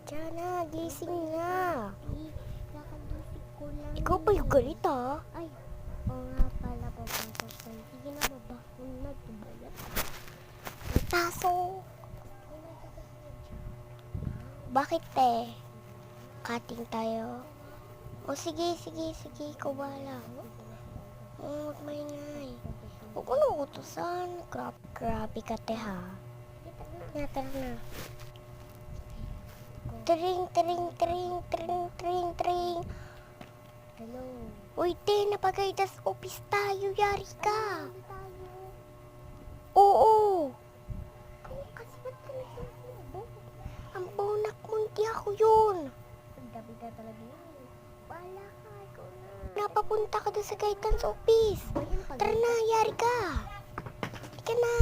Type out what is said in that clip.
Diana, gising na. Kakadusik ko lang. Ikaw pa yung galit ha? Ay, oo nga pala papasok ko. Sige na, babakon na. Tubayat. Taso. Bakit te? Cutting tayo. O sige, ikaw bahala. Oo, huwag maingay. Huwag ko na utusan. Grabe ka te ha. Tara na. Tring. Hello. Uy te, napagay das office tayo. Yari ka. Hindi tayo. Oo. Kasi ba't ka nagsusubo? Ang bonak mo, hindi ako yun. Ang gabi-gabi talaga yun. Bahala ka, ikaw na. Napapunta ka doon sa guidance office. Tara na, yari ka. Hindi ka na.